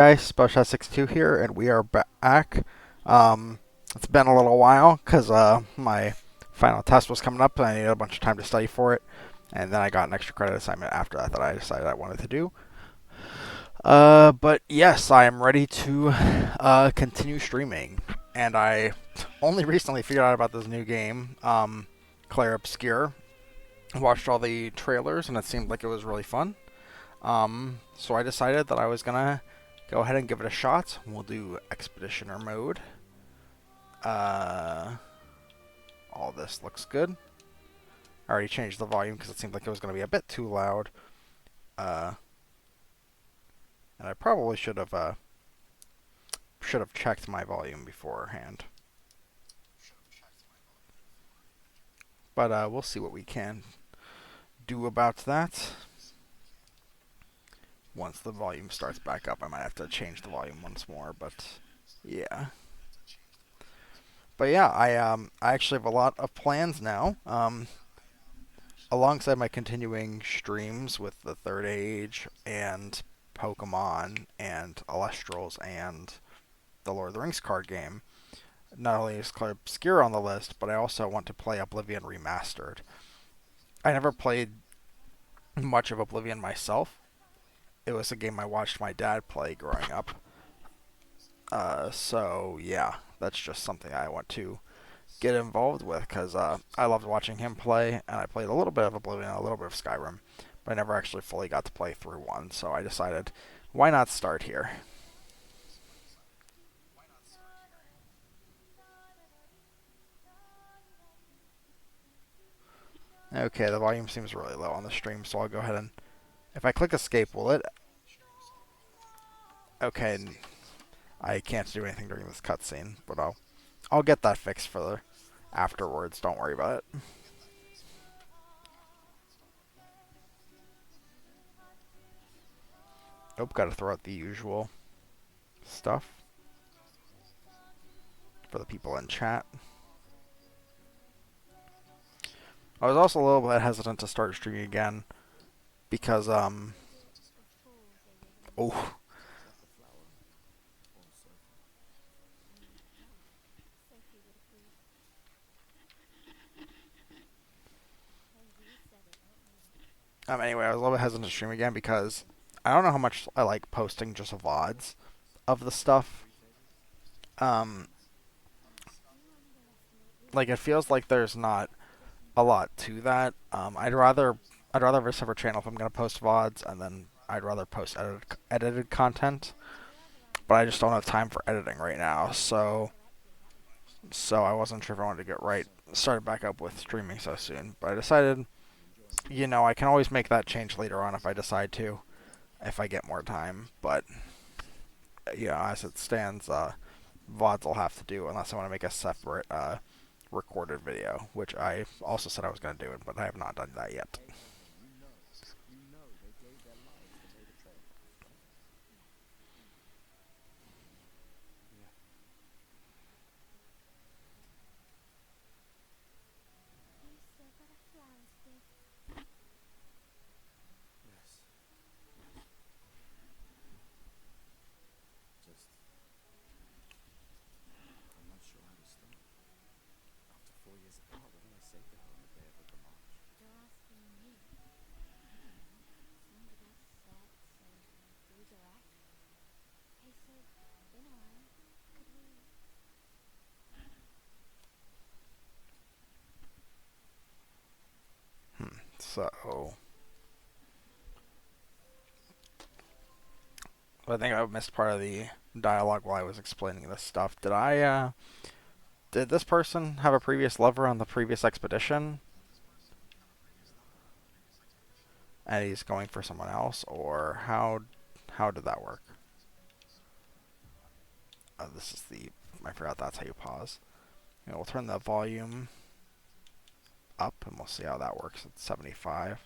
Guys, Spellshot62 here, and we are back. It's been a little while because my final test was coming up, and I needed a bunch of time to study for it. And then I got an extra credit assignment after that that I decided I wanted to do. But yes, I am ready to continue streaming, and I only recently figured out about this new game, Clair Obscur. Watched all the trailers, and it seemed like it was really fun. So I decided that I was gonna go ahead and give it a shot. We'll do Expeditioner mode. Uh, all this looks good. I already changed the volume because it seemed like it was going to be a bit too loud. Uh, and I probably should have checked my volume beforehand. But we'll see what we can do about that. Once the volume starts back up, I might have to change the volume once more. But yeah. But yeah, I actually have a lot of plans now. Alongside my continuing streams with the Third Age and Pokemon and Elestrals and the Lord of the Rings card game. Not only is Clair Obscur on the list, but I also want to play Oblivion Remastered. I never played much of Oblivion myself. It was a game I watched my dad play growing up. So yeah, that's just something I want to get involved with because I loved watching him play, and I played a little bit of Oblivion, a little bit of Skyrim, but I never actually fully got to play through one. So I decided, why not start here? Okay, the volume seems really low on the stream, so I'll go ahead and if I click escape, will it? Okay, I can't do anything during this cutscene, but I'll get that fixed for the afterwards. Don't worry about it. Nope, gotta throw out the usual stuff for the people in chat. I was also a little bit hesitant to start streaming again because oh, anyway, I was a little bit hesitant to stream again because I don't know how much I like posting just VODs of the stuff. Um, like it feels like there's not a lot to that. I'd rather have a separate channel if I'm gonna post VODs, and then I'd rather post edited content. But I just don't have time for editing right now, so I wasn't sure if I wanted to get right started back up with streaming so soon. But I decided, I can always make that change later on if I decide to, if I get more time. But as it stands, VODs will have to do unless I want to make a separate recorded video, which I also said I was going to do it, but I have not done that yet. So I think I missed part of the dialogue while I was explaining this stuff. Did this person have a previous lover on the previous expedition, and he's going for someone else, or how did that work? This is the I forgot that's how you pause. We'll turn the volume up, and we'll see how that works at 75.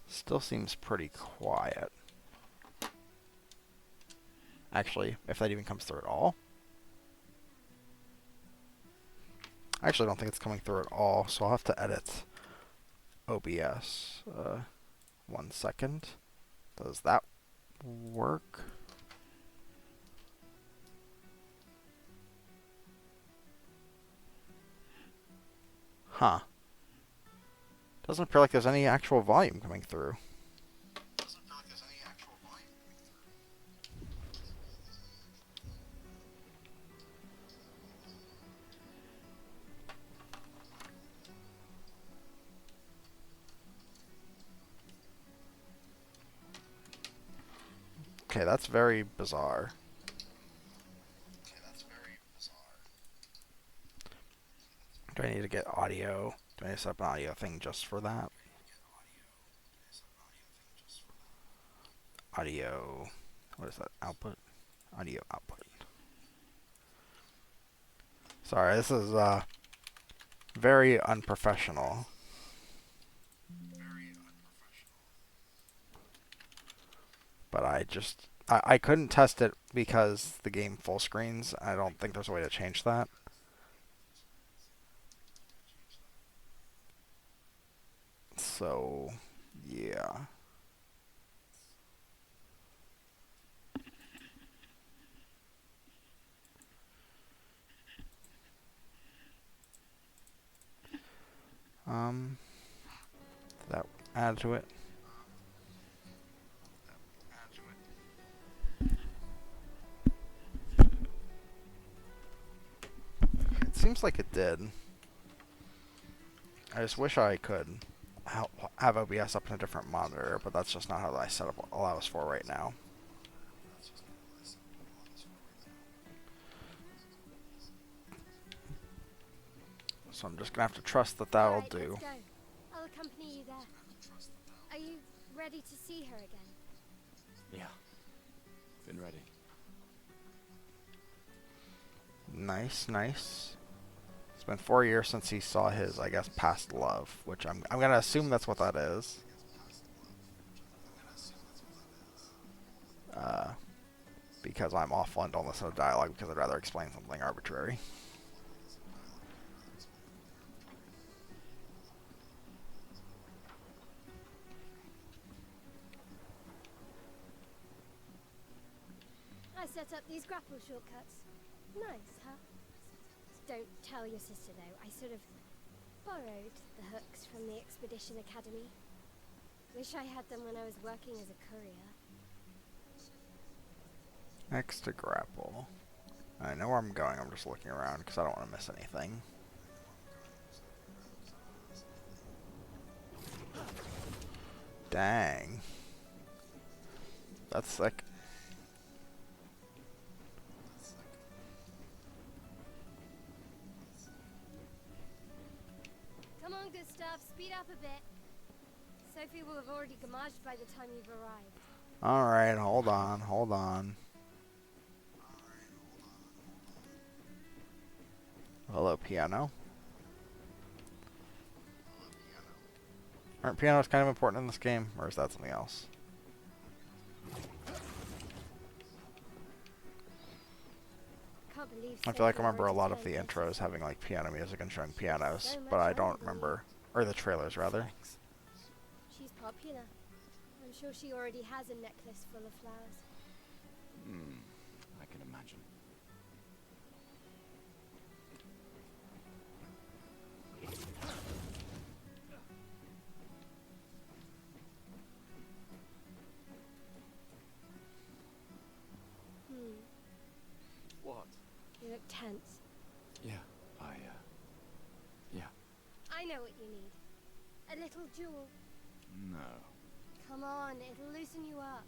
Still seems pretty quiet. Actually, if that even comes through at all. I actually don't think it's coming through at all, so I'll have to edit OBS. 1 second. Does that work? Huh. Doesn't appear like there's any actual volume coming through. Okay, that's very bizarre. Do I need to get audio? Do I need to set up an audio thing just for that? Audio. What is that? Output? Audio output. Sorry, this is very unprofessional. But I couldn't test it because the game full screens. I don't think there's a way to change that. So, yeah. That add to it. It seems like it did. I just wish I could have OBS up in a different monitor, but that's just not how I set up allows for right now. So I'm just gonna have to trust that that'll Alright, do. let's go. I'll accompany you there. Are you ready to see her again? Yeah. Been ready. Nice, nice. It's been 4 years since he saw his, I guess, past love, which I'm gonna assume that's what that is. Because I'm awful and don't listen to dialogue because I'd rather explain something arbitrary. I set up these grapple shortcuts. Nice, huh? Don't tell your sister though. I sort of borrowed the hooks from the Expedition Academy. Wish I had them when I was working as a courier. Next to grapple. I know where I'm going, I'm just looking around because I don't want to miss anything. Dang. That's sick. Come on, Gustav, speed up a bit. Sophie will have already gamaged by the time you've arrived. Alright, hold on, hold on. Hello, piano. Aren't pianos kind of important in this game, or is that something else? Can't believe I feel like I Sophie remember a already lot of turned the into intros something. having like piano music and showing pianos, So but much I don't older than remember, or the trailers rather. Thanks. She's popular. I'm sure she already has a necklace full of flowers. I can imagine. What? You look tense. Yeah, yeah. I know what you need. A little jewel. No. Come on, it'll loosen you up.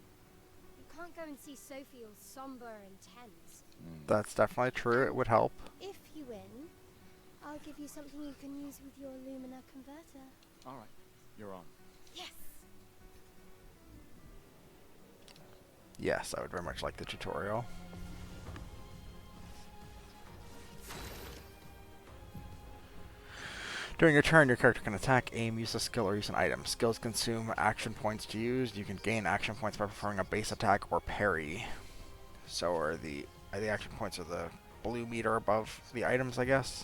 You can't go and see Sophie all somber and tense. That's definitely true, it would help. If you win, I'll give you something you can use with your Lumina converter. Alright, you're on. Yes! Yes, I would very much like the tutorial. During your turn, your character can attack, aim, use a skill, or use an item. Skills consume action points to use. You can gain action points by performing a base attack or parry. So are the action points are the blue meter above the items, I guess.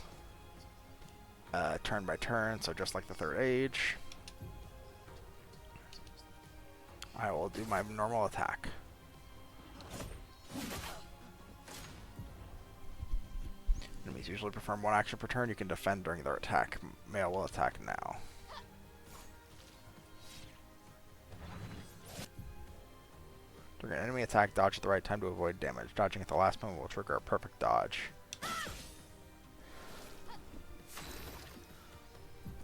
turn by turn, so just like the third age. I will do my normal attack. Enemies usually perform one action per turn. You can defend during their attack. Male will attack now. During an enemy attack, dodge at the right time to avoid damage. Dodging at the last moment will trigger a perfect dodge.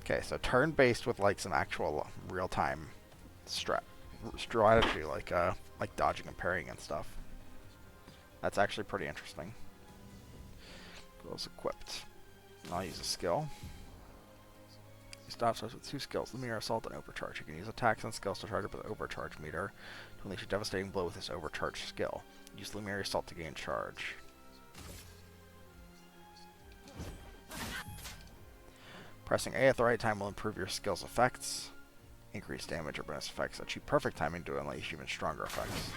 Okay, so turn-based with like some actual real-time strategy, like dodging and parrying and stuff. That's actually pretty interesting. Goes equipped. I'll use a skill. He stops us with 2 skills, the Mirror Assault and Overcharge. You can use attacks and skills to charge up the Overcharge meter to unleash a devastating blow with this Overcharge skill. Use the Mirror Assault to gain charge. Pressing A at the right time will improve your skill's effects. Increase damage or bonus effects. Achieve perfect timing to unleash even stronger effects.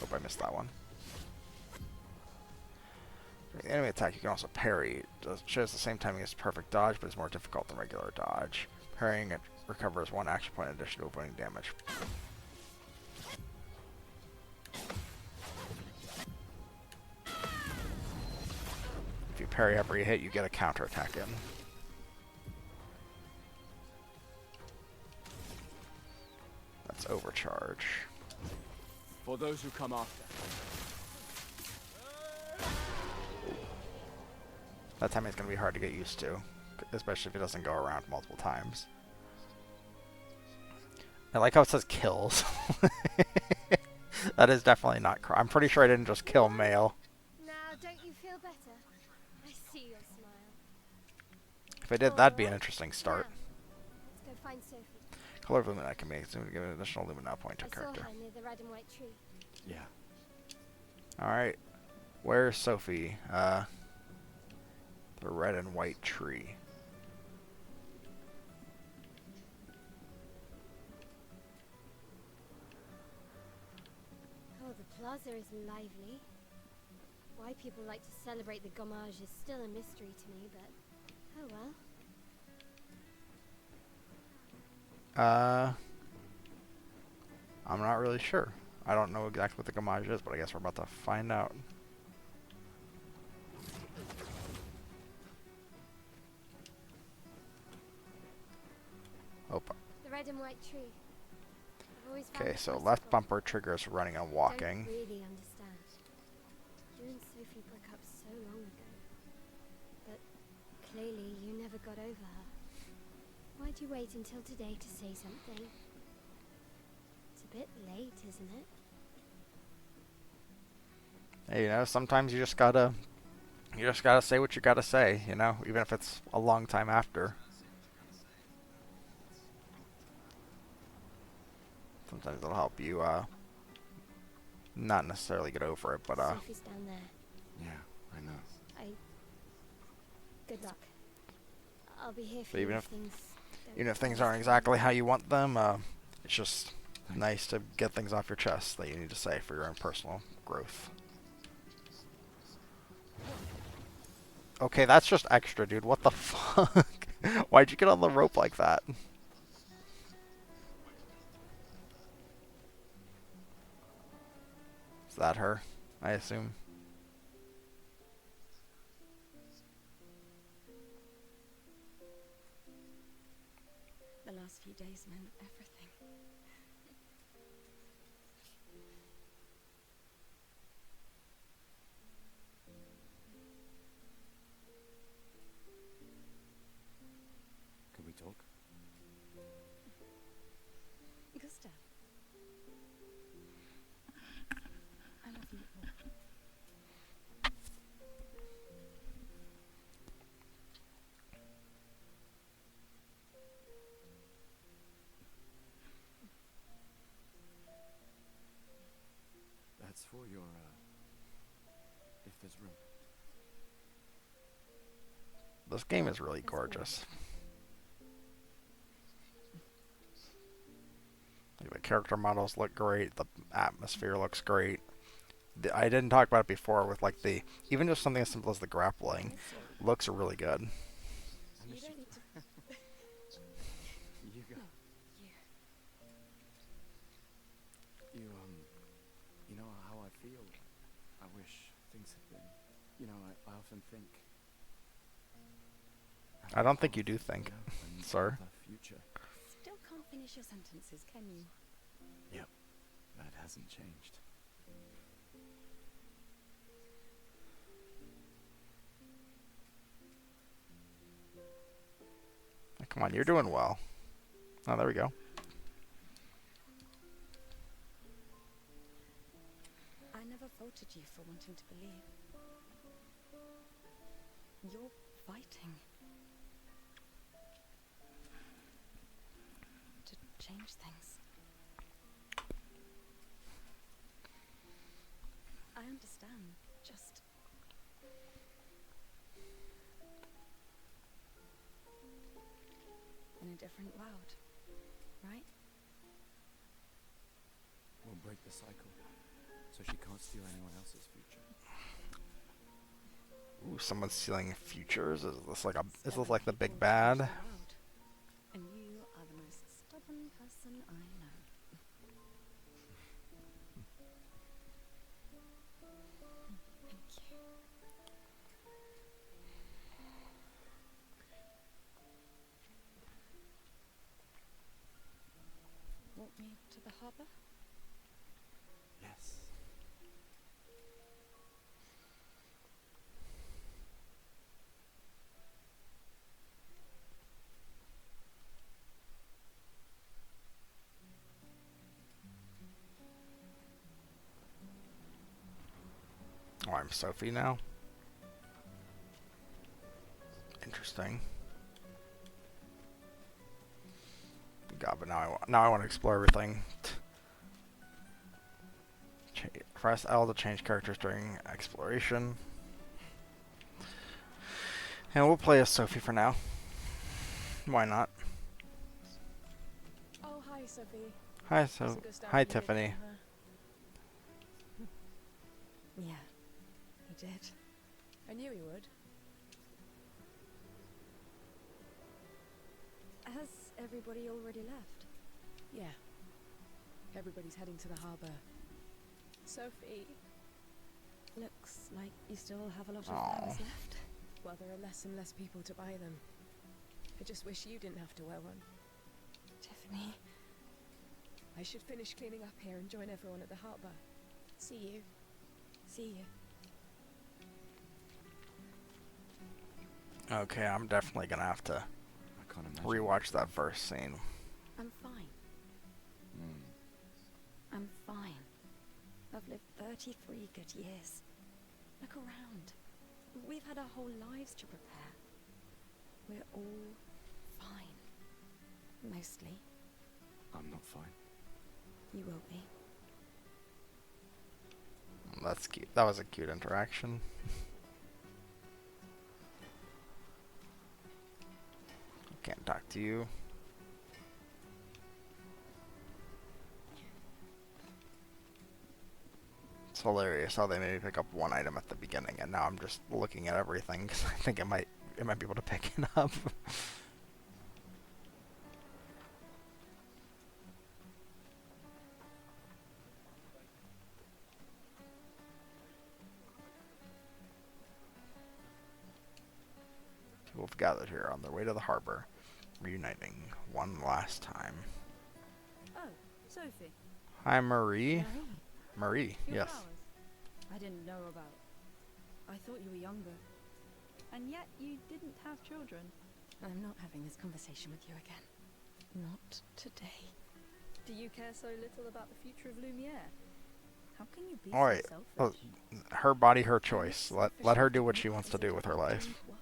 Hope I missed that one. During the enemy attack, you can also parry. It shows the same timing as perfect dodge, but is more difficult than regular dodge. Parrying it recovers 1 action point in addition to avoiding damage. If you parry every hit, you get a counterattack in. That's Overcharge. For those who come after. That timing is going to be hard to get used to, especially if it doesn't go around multiple times. I like how it says kills. That is definitely not I'm pretty sure I didn't just kill male. Now, don't you feel better? I see your smile. If I did, that'd be an interesting start. Now, let's go find Sophie. Color of Lumina can be assumed to give an additional Lumina point to a I saw character. her near the red and white tree. Yeah. Alright. Where's Sophie? The red and white tree. Oh, the plaza is lively. Why people like to celebrate the gommage is still a mystery to me, but oh well. I'm not really sure. I don't know exactly what the gommage is, but I guess we're about to find out. Oh. The red and white tree. I've always found Okay, it so mystical. left bumper triggers running and walking. Don't really understand. You and Sophie broke up so long ago, but clearly you never got over her. Why'd you wait until today to say something? It's a bit late, isn't it? Hey, you know, sometimes you just gotta say what you gotta say, you know, even if it's a long time after. Sometimes it'll help you, not necessarily get over it, but, Sophie's down there. Yeah, I know. Good luck. I'll be here for But you even if things don't even if things go aren't as exactly planned. how you want them, it's just nice to get things off your chest that you need to say for your own personal growth. Okay, that's just extra, dude. What the fuck? Why'd you get on the rope like that? Is that her? I assume. The last few days meant everything. Could we talk? Gustav. I love you. That's for your, if there's room. This game is really There's gorgeous. Like, the character models look great. The atmosphere looks great. I didn't talk about it before with like even just something as simple as the grappling. looks really good. I You miss don't you. need to. You go. No, you. You know how I feel. I wish things had been. I often think. I don't think you Path, do think, and sir. the future. Still can't finish your sentences, can you? Yep, that hasn't changed. Come on, you're doing well. Oh, there we go. I never faulted you for wanting to believe. You're fighting to change things. I understand, just in a different world, right? We'll break the cycle, so she can't steal anyone else's future. Ooh, someone's stealing futures. Is this like Stubborn the people big bad? change the world. And you are the most stubborn person I know. Thank you. Want me to the harbour? Yes. Oh, I'm Sophie now. Interesting. God, but now I want to explore everything. Press L to change characters during exploration. And we'll play as Sophie for now. Why not? Oh, hi, Sophie. Hi, Doesn't go down hi, that you did Tiffany. come, huh? Yeah, he did. I knew he would. Has everybody already left? Yeah. Everybody's heading to the harbour. Sophie, Looks like you still have a lot of Aw. flowers left. well, there are less and less people to buy them. I just wish you didn't have to wear one. Tiffany, I should finish cleaning up here and join everyone at the harbour. See you. see you. Okay, I'm definitely gonna have to I can't imagine. rewatch that first scene. I'm fine. I'm fine. I've lived 33 good years. Look around. We've had our whole lives to prepare. We're all fine. Mostly. I'm not fine. You will be. That's cute. That was a cute interaction. Can't talk to you. It's hilarious how they made me pick up one item at the beginning, and now I'm just looking at everything because I think it might be able to pick it up. People have gathered here on their way to the harbor, reuniting one last time. Oh, Sophie. Hi, Marie. Marie, Marie, Your yes. flowers. I didn't know about. I thought you were younger. And yet you didn't have children. I'm not having this conversation with you again. Not today. Do you care so little about the future of Lumiere? How can you be Alright, so well, selfish? her body, her choice. Let her do what she wants to do with her life. World.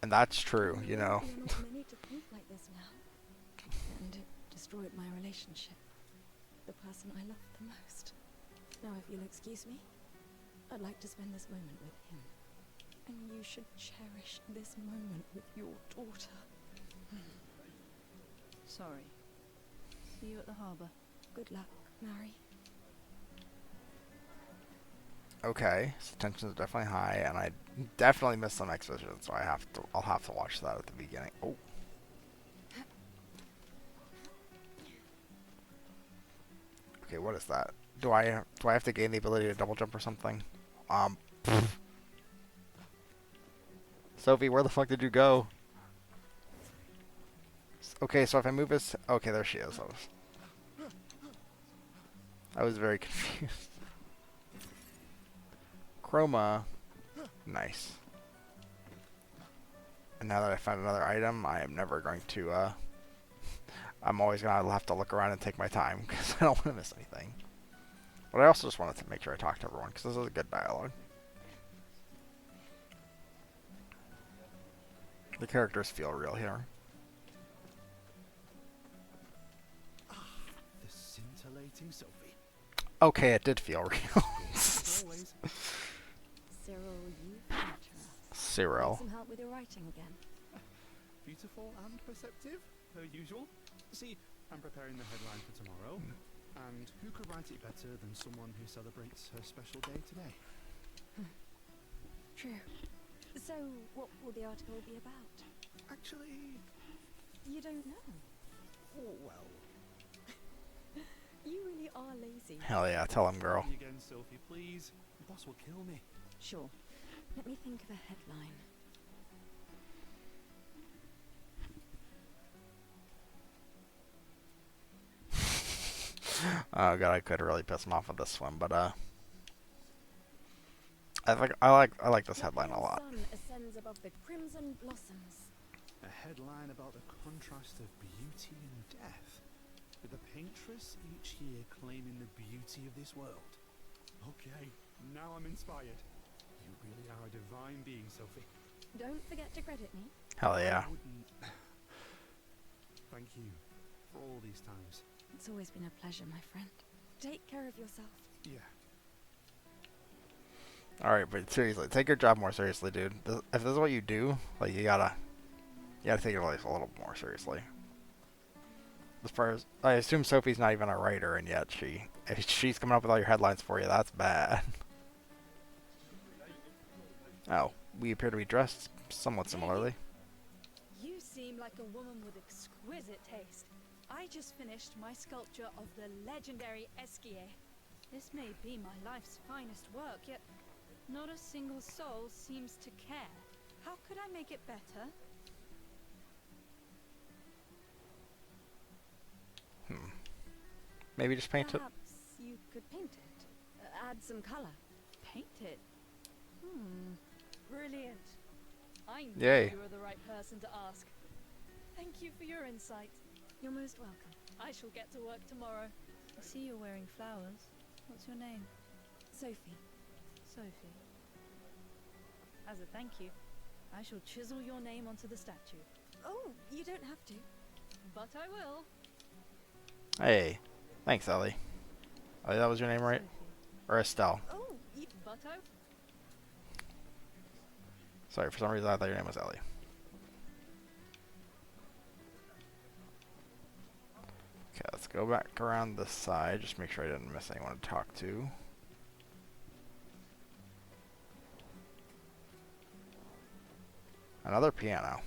And that's true, you know. You're not many to think like this now. And it destroyed my relationship. The person I loved the most. Now, if you'll excuse me, I'd like to spend this moment with him. And you should cherish this moment with your daughter. Sorry. See you at the harbour. Good luck, Mary. Okay, so tensions are definitely high, and I definitely missed some exposition, so I'll have to watch that at the beginning. Oh, okay, what is that? Do I have to gain the ability to double jump or something? Um, Sophie, where the fuck did you go? Okay, so if I move this, okay, there she is. I was very confused. Chroma, nice. And now that I found another item, I am never going to. I'm always gonna have to look around and take my time because I don't want to miss anything. But I also just wanted to make sure I talk to everyone because this is a good dialogue. The characters feel real here. The scintillating Sophie. Okay, it did feel real. As always. Cyril, you flatter us. Cyril. Need some help with your writing again? Beautiful and perceptive, per usual. See, I'm preparing the headline for tomorrow. And who could write it better than someone who celebrates her special day today? True. So, what will the article be about? Actually, You don't know. oh well. You really are lazy. Hell yeah, tell him, girl. Try again, Sophie, please. The boss will kill me. Sure. Let me think of a headline. Oh god, I could really piss him off with this one, but I like this headline a lot. The sun ascends above the crimson blossoms. A headline about the contrast of beauty and death, with the paintress each year claiming the beauty of this world. Okay, now I'm inspired. You really are a divine being, Sophie. Don't forget to credit me. Hell yeah. I wouldn't. Thank you for all these times. It's always been a pleasure, my friend. Take care of yourself. Yeah. Alright, but seriously, take your job more seriously, dude. If this is what you do, like, you gotta take your life a little more seriously. As far as, I assume Sophie's not even a writer, and yet if she's coming up with all your headlines for you, that's bad. Oh, we appear to be dressed somewhat similarly. You seem like a woman with exquisite taste. I just finished my sculpture of the legendary Esquier. This may be my life's finest work, yet not a single soul seems to care. How could I make it better? Maybe just paint it. Perhaps you could paint it. Add some color. Paint it? Brilliant. I knew Yay. you were the right person to ask. Thank you for your insight. You're most welcome. I shall get to work tomorrow. I see you're wearing flowers. What's your name? Sophie. Sophie. As a thank you, I shall chisel your name onto the statue. Oh, you don't have to. But I will. Hey, thanks, Ellie. Ellie, that was your name, right? Sophie. Or Estelle. Oh, But I... Sorry, for some reason I thought your name was Ellie. Okay, let's go back around this side. Just make sure I didn't miss anyone to talk to. Another piano.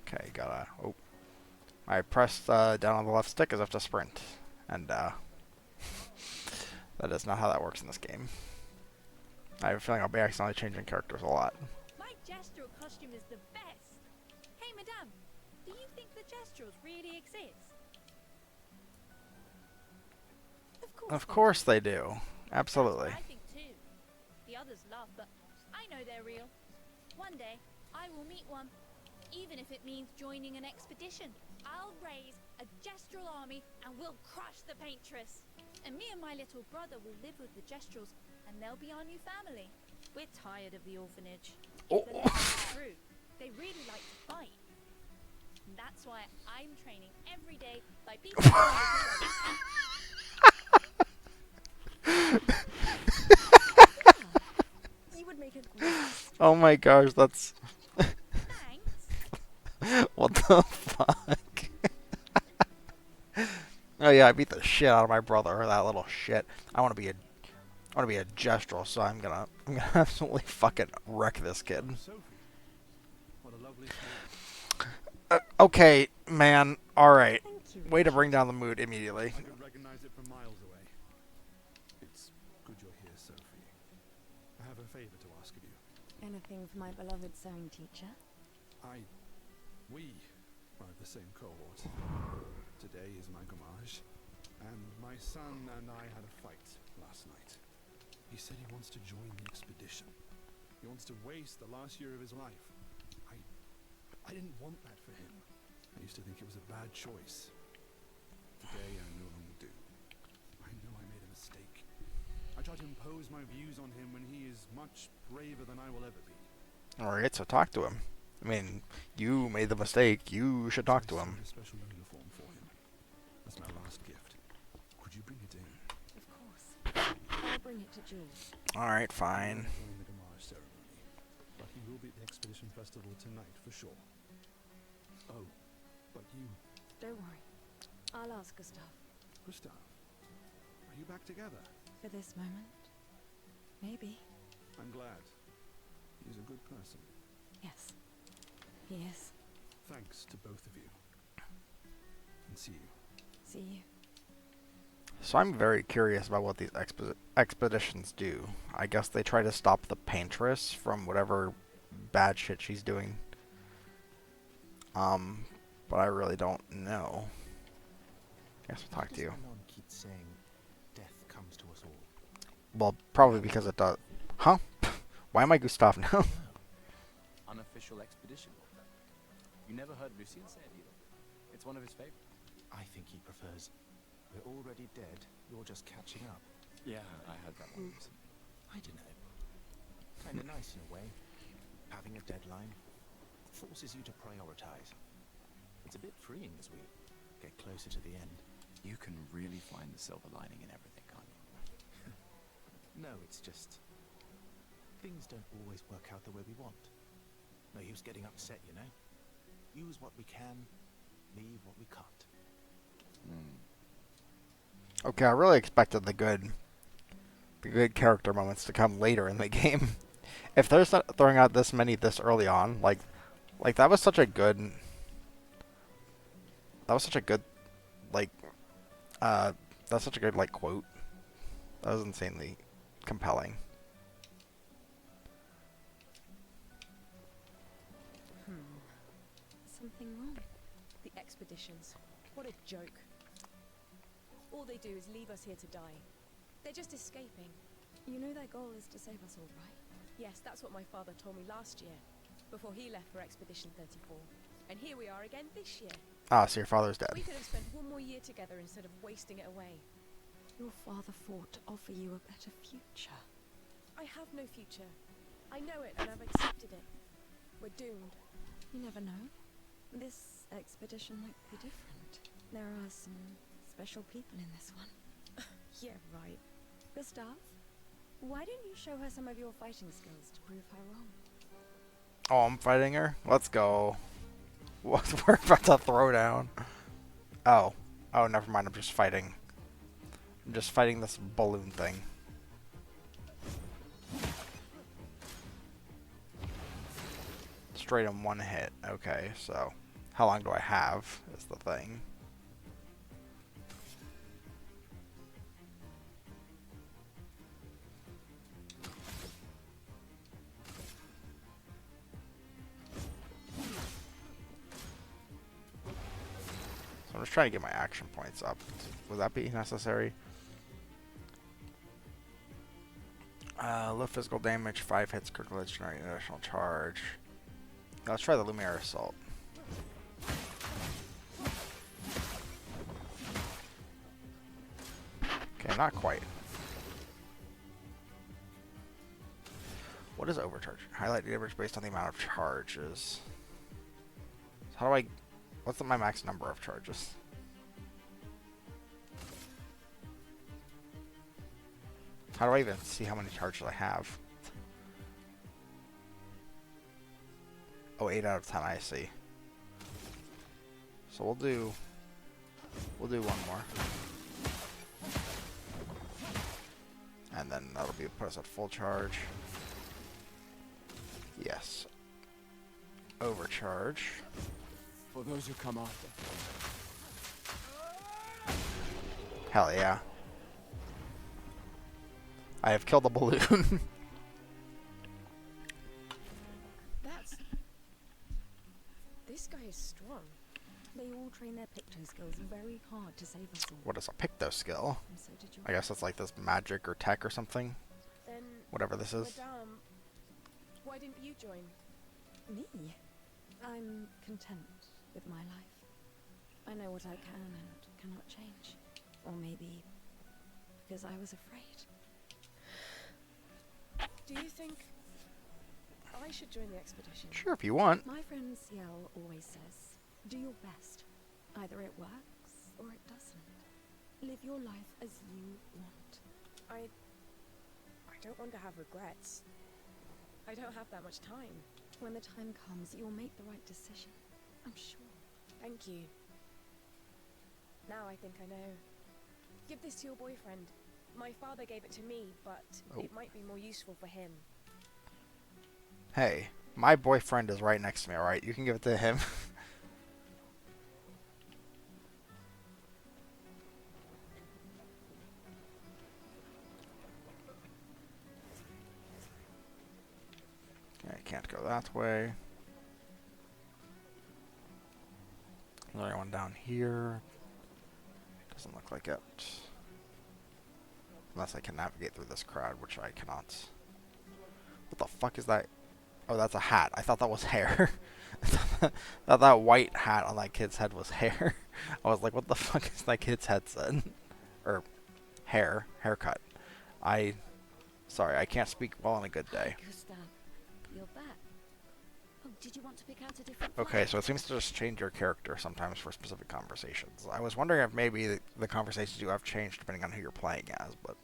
Okay, gotta... Oh. I pressed down on the left stick as if to sprint. And, that is not how that works in this game. I have a feeling I'll be accidentally changing characters a lot. My gestural costume is the best. Hey, madame, do you think the gestuals really exist? Of course they do. Absolutely. I think too. The others laugh, but I know they're real. One day, I will meet one, even if it means joining an expedition. I'll raise a gestural army and we'll crush the paintress. And me and my little brother will live with the gestrals, and they'll be our new family. We're tired of the orphanage. Oh. If the legend is true, they really like to fight. And that's why I'm training every day by beating you would make a great. Oh my gosh, that's... Thanks. What the fuck? Oh yeah, I beat the shit out of my brother, that little shit. I want to be a gestural, so I'm gonna absolutely fucking wreck this kid. Sophie, what a lovely smile. Okay, man. All right. Thank you, Way to Richard. bring down the mood immediately. I could recognize it from miles away. It's good you're here, Sophie. I have a favor to ask of you. Anything for my beloved sewing teacher? We are of the same cohort. Today is my gommage, and my son and I had a fight last night. He said he wants to join the expedition. He wants to waste the last year of his life. I didn't want that for him. I used to think it was a bad choice. Today I no longer do. I know I made a mistake. I tried to impose my views on him when he is much braver than I will ever be. All right, so talk to him. I mean, you made the mistake. You should talk to I him. sewed a special uniform for him. That's my last gift. Could you bring it in? Of course. I'll bring it to Jules. All right, fine. During the Gamage ceremony, but he will be at the expedition festival tonight for sure. Oh, but you, Don't worry. I'll ask Gustav. Gustav, are you back together? For this moment. Maybe. I'm glad. He's a good person. Yes. He is. Thanks to both of you. And see you. See you. So I'm very curious about what these expeditions do. I guess they try to stop the paintress from whatever bad shit she's doing. But I really don't know. I guess we'll talk to you. Anon keeps saying death comes to us all. Well, probably because it does. Huh? Why am I Gustav now? Unofficial expedition. You never heard Lucien say it either. It's one of his favorites. I think he prefers, we're already dead, you're just catching up. Yeah, I heard that one. I don't know. Kinda nice in a way. Having a deadline forces you to prioritize. It's a bit freeing as we get closer to the end. You can really find the silver lining in everything, can't you? No, it's just things don't always work out the way we want. No use getting upset, you know? Use what we can, leave what we can't. Okay, I really expected the good character moments to come later in the game. If they're throwing out this many this early on, like that was such a good, like, that's such a good like quote. That was insanely compelling. Something wrong. The expeditions. What a joke. All they do is leave us here to die. They're just escaping. You know their goal is to save us all, right? Yes, that's what my father told me last year, before he left for Expedition 34. And here we are again this year. Ah, so your father's dead. We could have spent one more year together instead of wasting it away. Your father fought to offer you a better future. I have no future. I know it and I've accepted it. We're doomed. You never know. This expedition might be different. There are some special people in this one. Yeah, right. Gustav, why don't you show her some of your fighting skills to prove her wrong? Oh, I'm fighting her? Let's go. What? We're about to throw down. Oh. Oh, never mind. I'm just fighting. I'm just fighting this balloon thing. Straight in one hit. Okay, so how long do I have is the thing. So I'm just trying to get my action points up. Would that be necessary? Low physical damage, 5 hits, critical hits, generate an additional charge. Let's try the Lumiere Assault. Okay, not quite. What is overcharge? Highlight damage based on the amount of charges. How do I... What's my max number of charges? How do I even see how many charges I have? Oh, 8 out of 10, I see. So we'll do We'll do one more. And then that'll be put us at full charge. Yes. Overcharge. For those who come after. Hell yeah. I have killed a balloon. This guy is strong. They all train their picto skills very hard to save us all. What is a picto skill? And so did your I guess it's like this magic or tech or something. Then, Whatever this is. Madame, why didn't you join? Me? I'm content with my life. I know what I can and cannot change. Or maybe because I was afraid. Do you think I should join the expedition? Sure, if you want. My friend Ciel always says, do your best. Either it works or it doesn't. Live your life as you want. I don't want to have regrets. I don't have that much time. When the time comes, you'll make the right decision. I'm sure. Thank you. Now I think I know. Give this to your boyfriend. My father gave it to me, but it might be more useful for him. Hey, my boyfriend is right next to me, alright? You can give it to him. I can't go that way. Another one down here. Doesn't look like it. Unless I can navigate through this crowd, which I cannot. What the fuck is that? Oh, that's a hat. I thought that was hair. I thought that white hat on that kid's head was hair. I was like, what the fuck is that kid's head said? Or haircut. Sorry, I can't speak well on a good day. Gustav, you're back. Oh, did you want to pick out a different Okay, so it seems to just change your character sometimes for specific conversations. I was wondering if maybe the conversations you have changed depending on who you're playing as, but...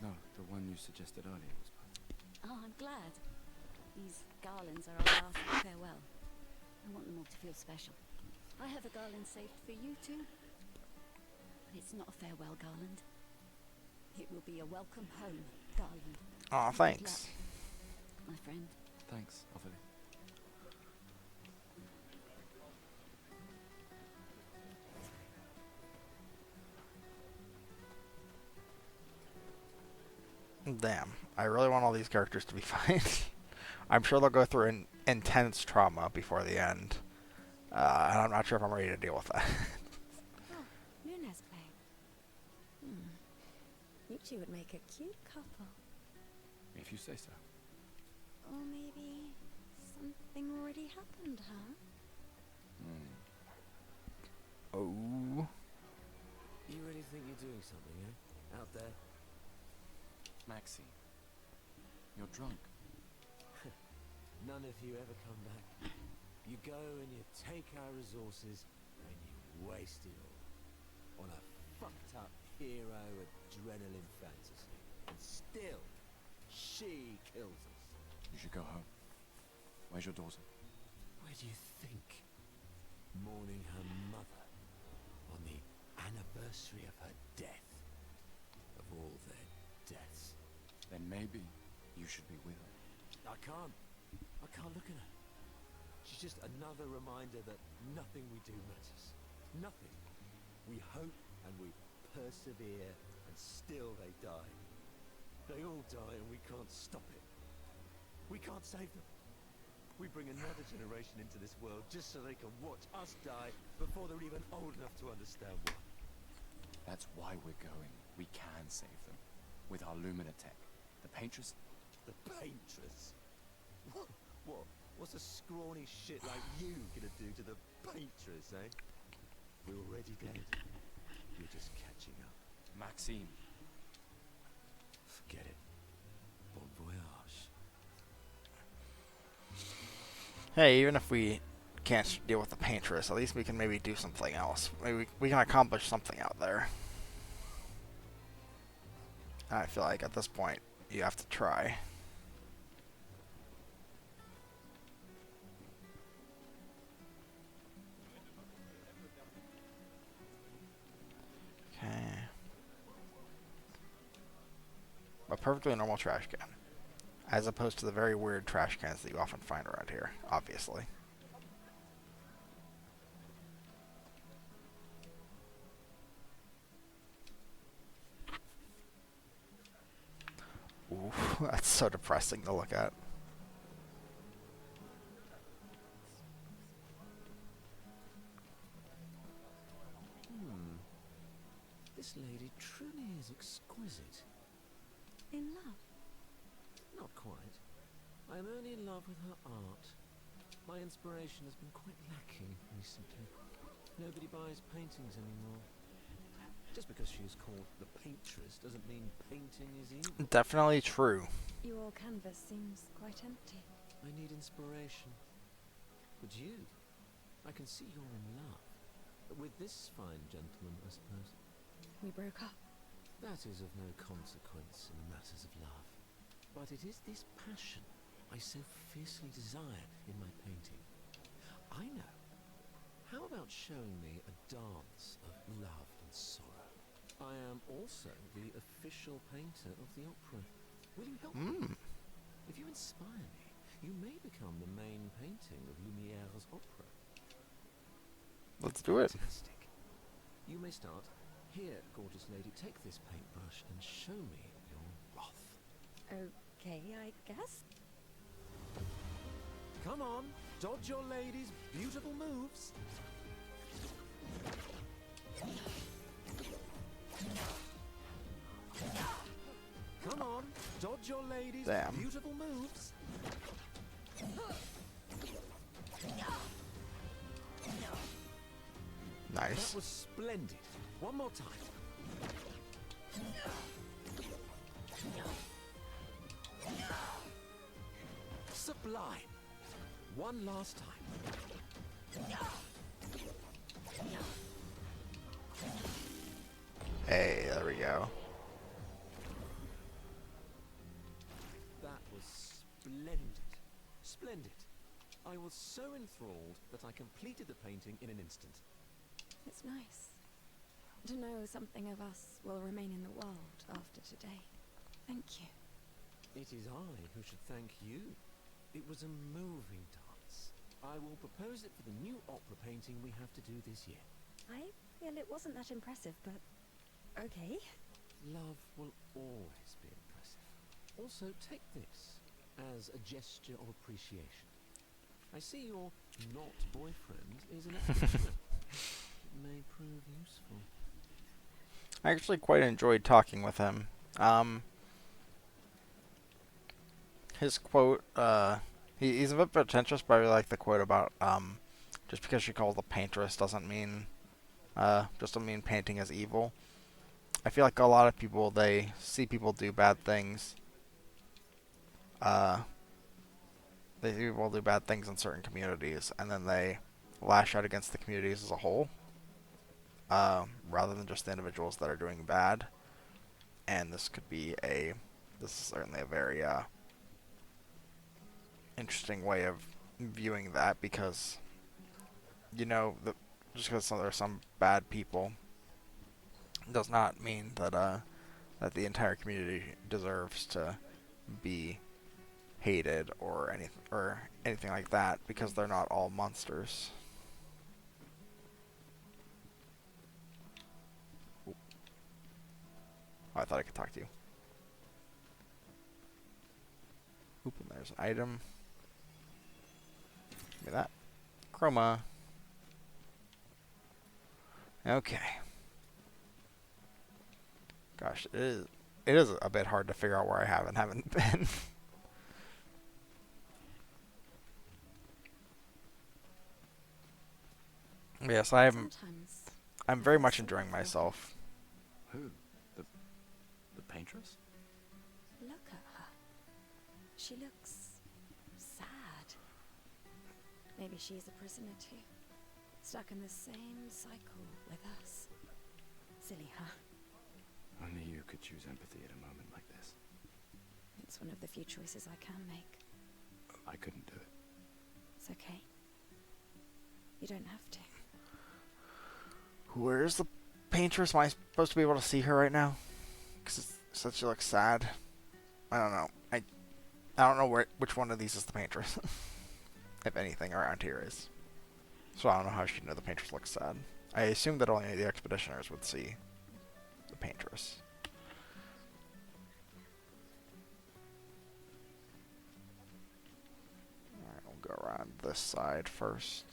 No, the one you suggested earlier was fine. Oh, I'm glad. These garlands are our last farewell. I want them all to feel special. I have a garland saved for you too. But it's not a farewell garland. It will be a welcome home garland. Aw, thanks. My friend. Thanks, Ophelia. Damn, I really want all these characters to be fine. I'm sure they'll go through an intense trauma before the end. And I'm not sure if I'm ready to deal with that. Oh, Luna's playing. You two would make a cute couple. If you say so. Or maybe something already happened, huh? Oh. You really think you're doing something, eh? Out there? Maxine, you're drunk. None of you ever come back. You go and you take our resources and you waste it all on a fucked up hero adrenaline fantasy. And still, she kills us. You should go home. Where's your daughter? Where do you think? Mourning her mother on the anniversary of her death. Of all their deaths. Then maybe you should be with her. I can't look at her. She's just another reminder that nothing we do matters. Nothing. We hope and we persevere and still they die. They all die and we can't stop it. We can't save them. We bring another generation into this world just so they can watch us die before they're even old enough to understand why. That's why we're going. We can save them. With our Lumina tech. The Paintress? The Paintress? What? What's a scrawny shit like you gonna do to the Paintress, eh? We're already dead. You're just catching up. Maxine. Forget it. Bon voyage. Hey, even if we can't deal with the Paintress, at least we can maybe do something else. Maybe we can accomplish something out there. I feel like at this point, you have to try. perfectly normal trash can, as opposed to the very weird trash cans that you often find around here, obviously. Ooh, that's so depressing to look at. This lady truly is exquisite. In love? Not quite. I am only in love with her art. My inspiration has been quite lacking recently. Nobody buys paintings anymore. Just because she is called the paintress doesn't mean painting is evil. Definitely true. Your canvas seems quite empty. I need inspiration. But you, I can see you're in love. With this fine gentleman, I suppose. We broke up. That is of no consequence in matters of love. But it is this passion I so fiercely desire in my painting. I know. How about showing me a dance of love and sorrow? I am also the official painter of the opera. Will you help me? If you inspire me, you may become the main painting of Lumiere's opera. Let's do it. Fantastic. You may start. Here, gorgeous lady, take this paintbrush and show me your wrath. Okay, I guess. Come on, dodge your lady's beautiful moves. Come on, dodge your lady's beautiful moves. Nice. That was splendid. One more time. Sublime. One last time. Hey, there we go. That was splendid. Splendid. I was so enthralled that I completed the painting in an instant. It's nice to know something of us will remain in the world after today. Thank you. It is I who should thank you. It was a moving dance. I will propose it for the new opera painting we have to do this year. I feel it wasn't that impressive, but okay. Love will always be impressive. Also, take this as a gesture of appreciation. I see your not boyfriend is an exhibitioner. It may prove useful. I actually quite enjoyed talking with him. His quote, he's a bit pretentious, but I really like the quote about, just because she calls a paintress doesn't mean painting is evil. I feel like a lot of people, they see people do bad things. They see people do bad things in certain communities, and then they lash out against the communities as a whole, rather than just the individuals that are doing bad. And this is certainly a very, interesting way of viewing that, because, you know, just because there are some bad people does not mean that that the entire community deserves to be hated or anything like that, because they're not all monsters. Ooh. Oh, I thought I could talk to you. Oop, and there's an item. Give me that. Chroma. Okay. Gosh, it is a bit hard to figure out where I have and haven't been. Yes, I'm very much enjoying myself. Who? The paintress? Look at her. She looks sad. Maybe she's a prisoner too, stuck in the same cycle with us. Silly, huh? Only you could choose empathy at a moment like this. It's one of the few choices I can make. I couldn't do it. It's okay. You don't have to. Where's the paintress? Am I supposed to be able to see her right now? Because she looks sad. I don't know. I don't know which one of these is the paintress, if anything around here is. So I don't know how she'd know the paintress looks sad. I assume that only the expeditioners would see the paintress. Alright, we'll go around this side first.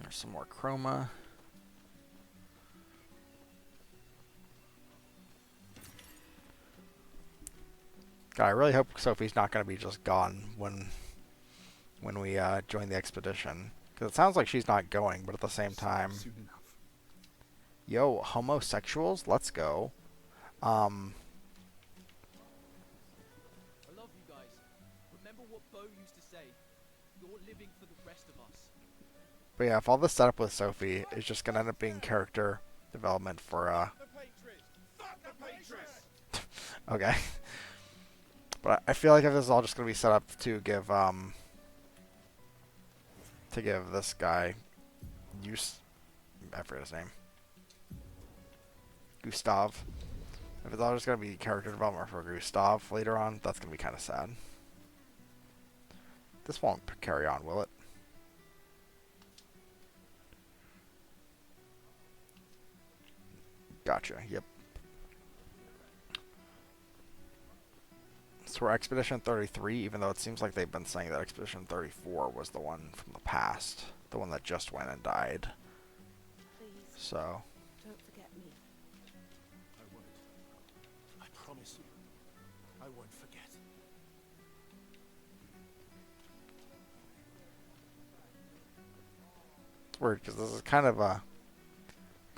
There's some more chroma. God, I really hope Sophie's not going to be just gone when we join the expedition. Because it sounds like she's not going, but at the same time... Soon enough. Yo, homosexuals, let's go. I love you guys. Remember what Bo used to say. You're living for the rest of us. But yeah, if all this setup with Sophie is just going to end up being character development for, okay. But I feel like if this is all just going to be set up to give this guy I forget his name. Gustav. If it's all just going to be character development for Gustav later on, that's going to be kind of sad. This won't carry on, will it? Gotcha, yep. So we're Expedition 33, even though it seems like they've been saying that Expedition 34 was the one from the past. The one that just went and died. Please, So... don't forget me. I won't. I promise you. I won't forget. It's weird, because this is kind of a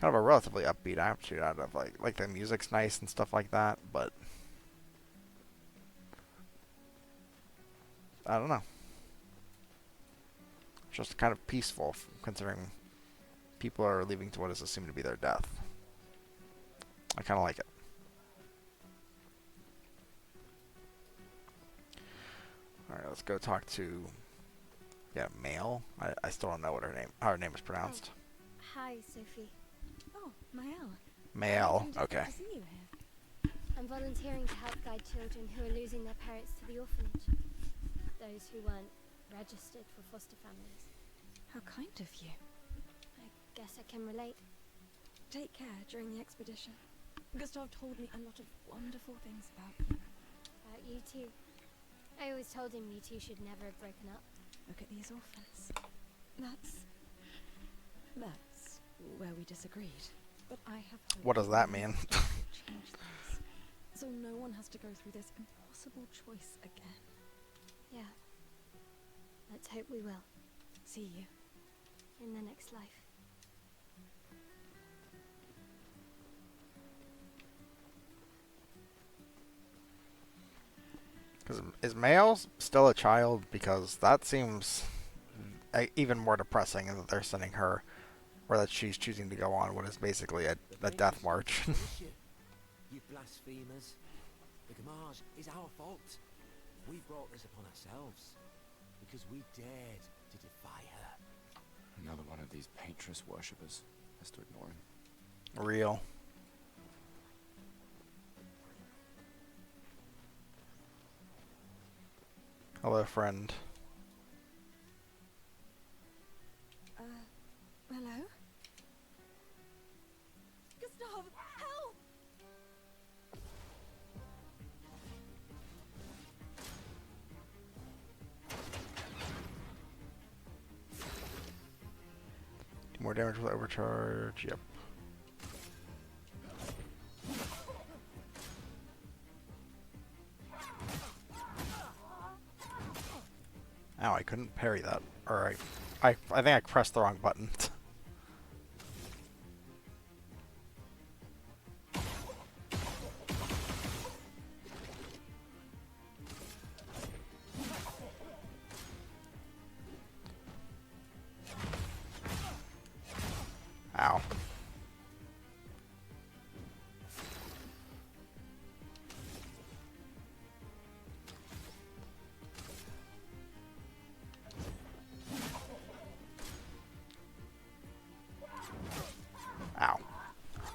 relatively upbeat attitude out of, like the music's nice and stuff like that, but... I don't know. Just kind of peaceful, considering people are leaving to what is assumed to be their death. I kind of like it. Alright, let's go talk to... Yeah, Male? I still don't know what how her name is pronounced. Oh, hi, Sophie. Oh, Mael. Male, okay. To see you here. I'm volunteering to help guide children who are losing their parents to the orphanage. Those who weren't registered for foster families. How kind of you. I guess I can relate. Take care during the expedition. Gustav told me a lot of wonderful things about you. About you too. I always told him you two should never have broken up. Look at these orphans. That's where we disagreed. But I have hope. What does that mean? Change things. So no one has to go through this impossible choice again. Yeah. Let's hope we will. See you. In the next life. Because is Male still a child? Because that seems even more depressing that they're sending her, or that she's choosing to go on what is basically a death march. You blasphemers. The Gamage is our fault. We brought this upon ourselves because we dared to defy her. Another one of these paintress worshippers has to ignore him. Real. Hello, friend. Hello? Gustav, help! More damage with overcharge. Yep. Ow, I couldn't parry that. Alright. I think I pressed the wrong button. Ow.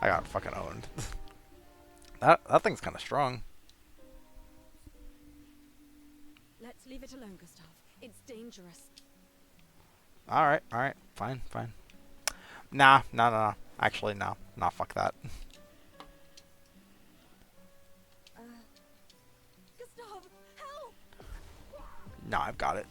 I got fucking owned. That thing's kind of strong. Let's leave it alone, Gustav. It's dangerous. Alright, fine. Nah, no. Actually, no. Nah, fuck that. Gustav, help! No, I've got it.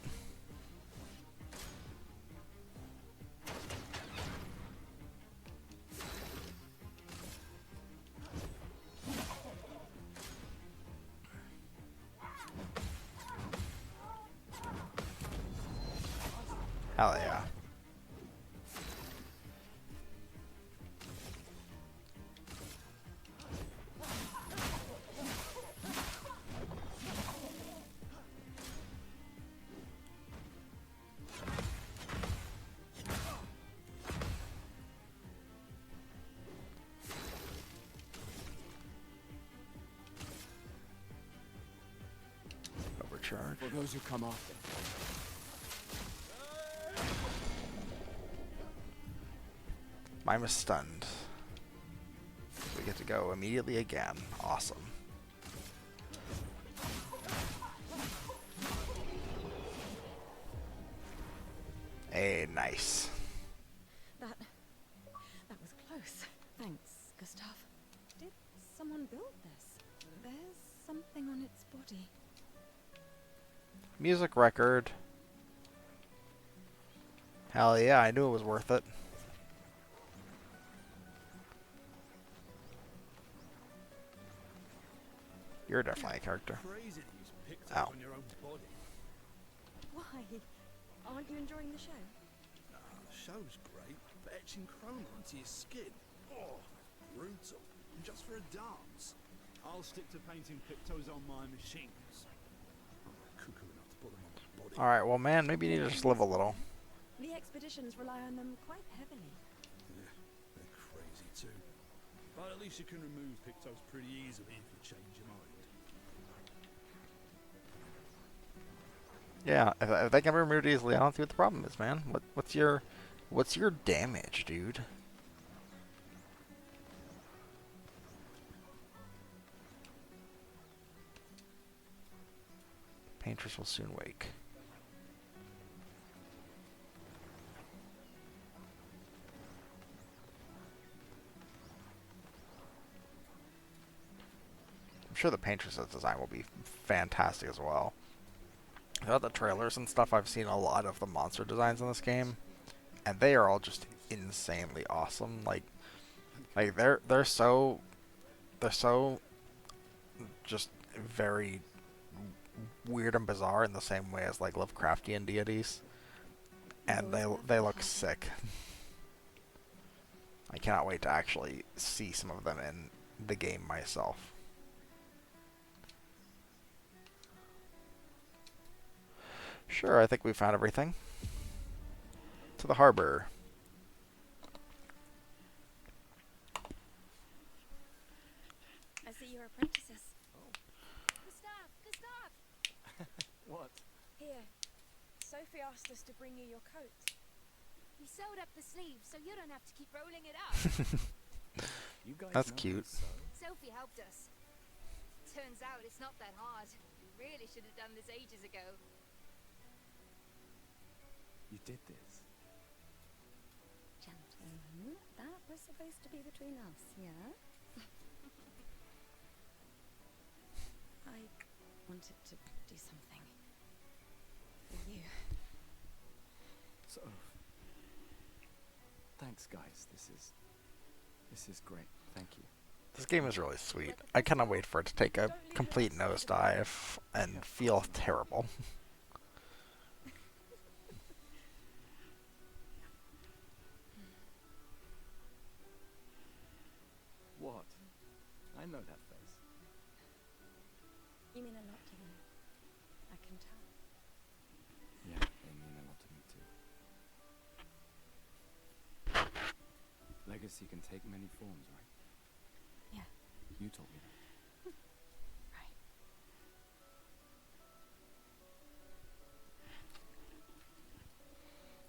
Hell yeah. Overcharge. For those who come after. Mime is stunned. We get to go immediately again. Awesome. Hey, nice. That was close. Thanks, Gustav. Did someone build this? There's something on its body. Music record. Hell yeah, I knew it was worth it. You're definitely a character. Crazy that you picked Ow. up on your own body. Why? Aren't you enjoying the show? The show's great, but etching chroma onto your skin. Oh, brutal. And just for a dance. I'll stick to painting pictos on my machines. I'm not cuckoo enough to put them on my body. Alright, well man, maybe you need to just live a little. The expeditions rely on them quite heavily. Yeah, they're crazy too. But at least you can remove pictos pretty easily if you change your mind. Yeah, if they can be removed easily, I don't see what the problem is, man. What's your damage, dude? Paintress will soon wake. I'm sure the Paintress's design will be fantastic as well. Throughout the trailers and stuff, I've seen a lot of the monster designs in this game, and they are all just insanely awesome. Like they're so just very weird and bizarre in the same way as like Lovecraftian deities, and they look sick. I cannot wait to actually see some of them in the game myself. Sure, I think we found everything. To the harbor. I see you're apprentices. Gustav! What? Here. Sophie asked us to bring you your coat. We sewed up the sleeves so you don't have to keep rolling it up. You guys That's know cute. Sophie helped us. Turns out it's not that hard. We really should have done this ages ago. You did this. Gentlemen, that was supposed to be between us, yeah? I wanted to do something for you. So, thanks guys. This is great. Thank you. This game is really sweet. I cannot wait for it to take a complete nosedive and feel terrible. What? I know that face. You mean a lot to me. I can tell. Yeah, they mean a lot to me too. Legacy can take many forms, right? Yeah. You told me that.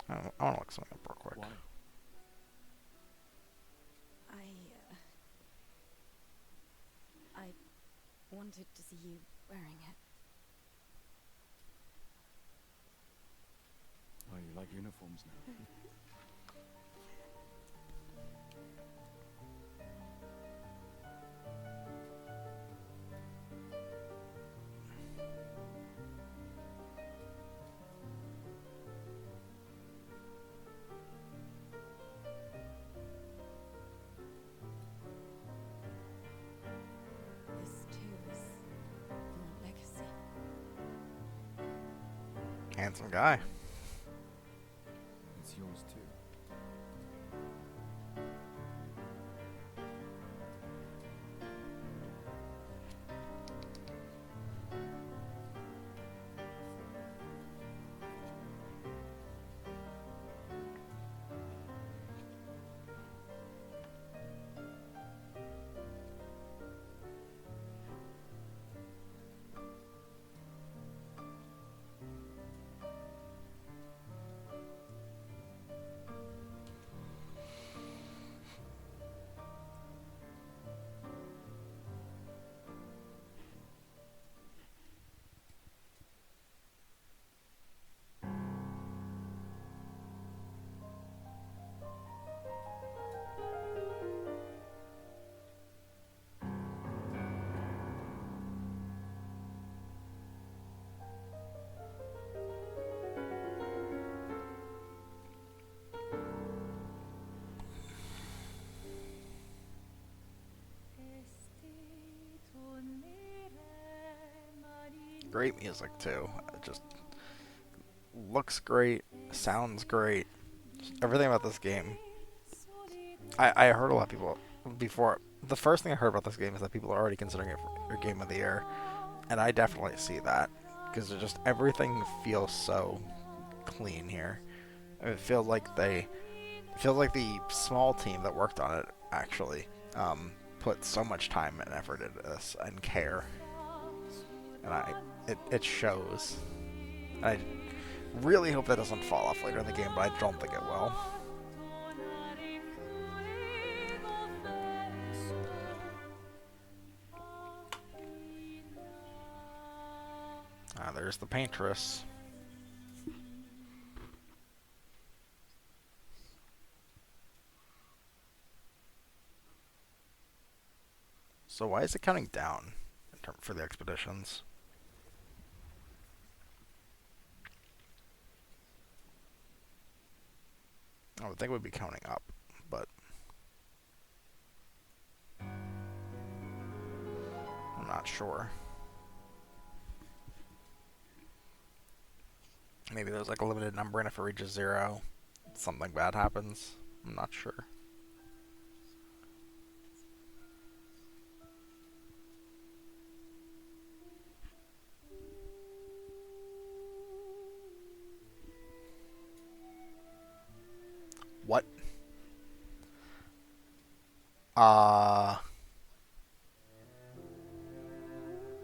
Right. I want to look something up real quick. Why? I wanted to see you wearing it. Oh, you like uniforms now? This too is your legacy. Handsome guy. It's yours too. Great music too. It just looks great, sounds great. Everything about this game. I heard a lot of people before. The first thing I heard about this game is that people are already considering it for Game of the Year, and I definitely see that because just everything feels so clean here. It feels like the small team that worked on it actually put so much time and effort into this and care, and it shows. I really hope that doesn't fall off later in the game, but I don't think it will. There's the paintress. So why is it counting down for the expeditions? I would think it would be counting up, but I'm not sure. Maybe there's like a limited number, and if it reaches 0, something bad happens. I'm not sure. What?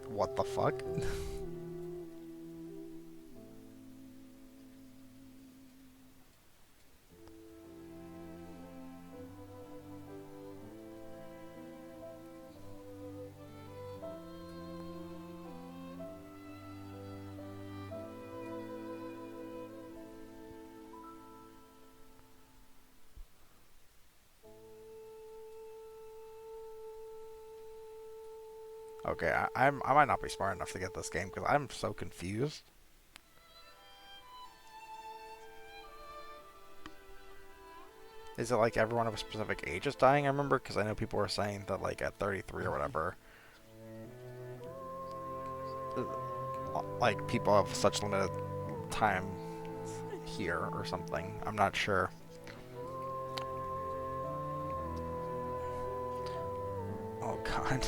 What the fuck? Okay, I might not be smart enough to get this game because I'm so confused. Is it like everyone of a specific age is dying? I remember because I know people were saying that like at 33 or whatever, like people have such limited time here or something. I'm not sure. Oh god.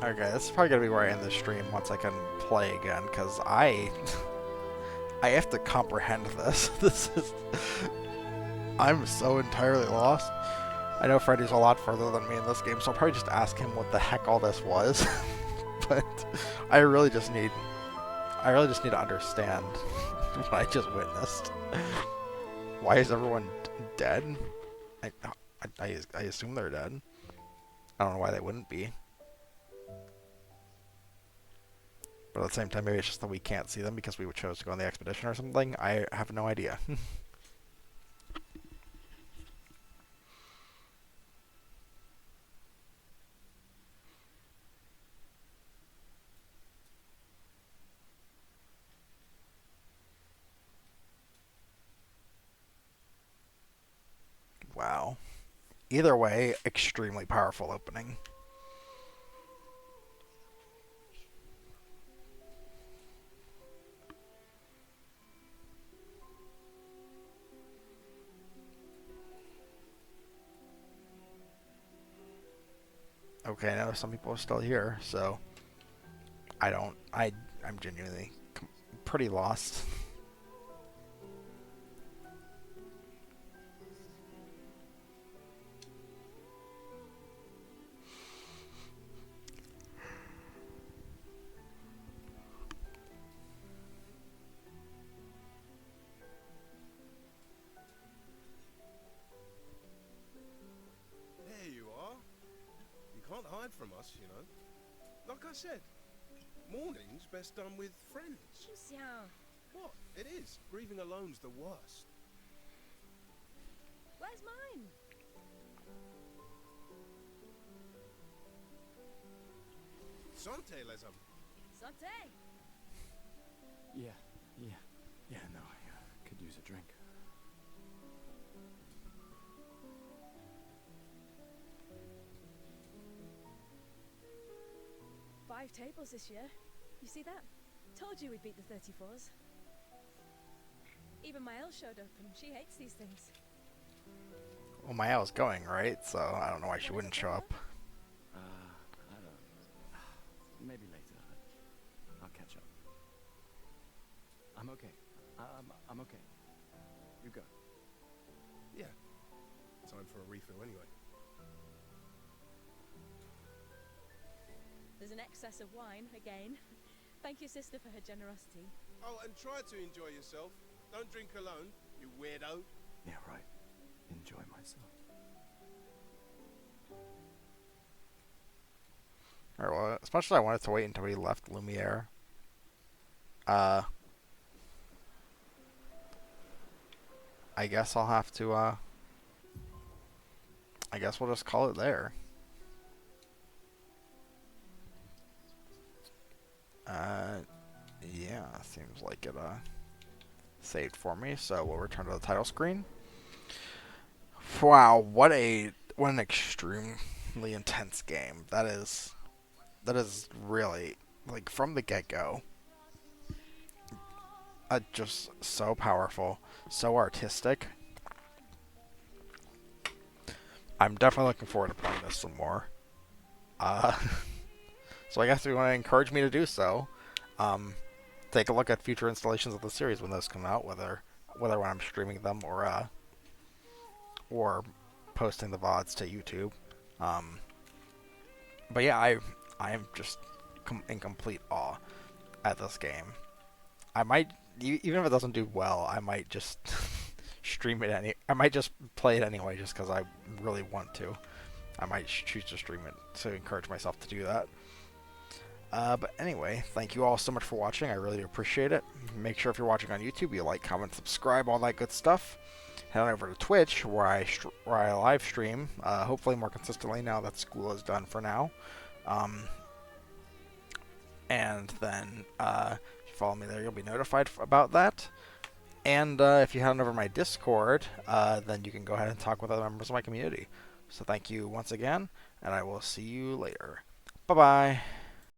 Okay, this is probably gonna be where I end the stream once I can play again, because I I have to comprehend this. This is... I'm so entirely lost. I know Freddy's a lot further than me in this game, so I'll probably just ask him what the heck all this was. But I really just need to understand what I just witnessed. Why is everyone dead? I assume they're dead. I don't know why they wouldn't be. But at the same time, maybe it's just that we can't see them because we chose to go on the expedition or something. I have no idea. Wow. Either way, extremely powerful opening. Okay, I know some people are still here, so I'm genuinely pretty lost. There you are. You can't hide from us, you know. Like I said, mourning's best done with friends. Lucien, What? It is. Grieving alone's the worst. where's mine? Santé, les hommes. Santé. Yeah, no, I could use a drink. Five tables this year. You see that? Told you we'd beat the 34s. Even Mael showed up and she hates these things. Well, my Al's going, right? So I don't know why she wouldn't show up. I don't... Maybe later. I'll catch up. I'm okay. I'm okay. You go. Yeah. Time for a refill anyway. There's an excess of wine, again. Thank you, sister, for her generosity. Oh, and try to enjoy yourself. Don't drink alone, you weirdo. Yeah, right. Enjoy myself. Alright, well, as much as I wanted to wait until we left Lumiere, I guess I'll have to, I guess we'll just call it there. Yeah, seems like it, saved for me, so we'll return to the title screen. Wow, what an extremely intense game. That is really, like, from the get-go, just so powerful, so artistic. I'm definitely looking forward to playing this some more. So I guess if you want to encourage me to do so, take a look at future installations of the series when those come out, whether when I'm streaming them or posting the VODs to YouTube. But yeah, I am just in complete awe at this game. I might, even if it doesn't do well, I might just stream it I might just play it anyway, just because I really want to. I might choose to stream it to encourage myself to do that. But anyway, thank you all so much for watching. I really do appreciate it. Make sure if you're watching on YouTube, you like, comment, subscribe, all that good stuff. Head on over to Twitch, where I live stream, hopefully more consistently now that school is done for now. And then if you follow me there, you'll be notified about that. And if you head on over to my Discord, then you can go ahead and talk with other members of my community. So thank you once again, and I will see you later. Bye-bye.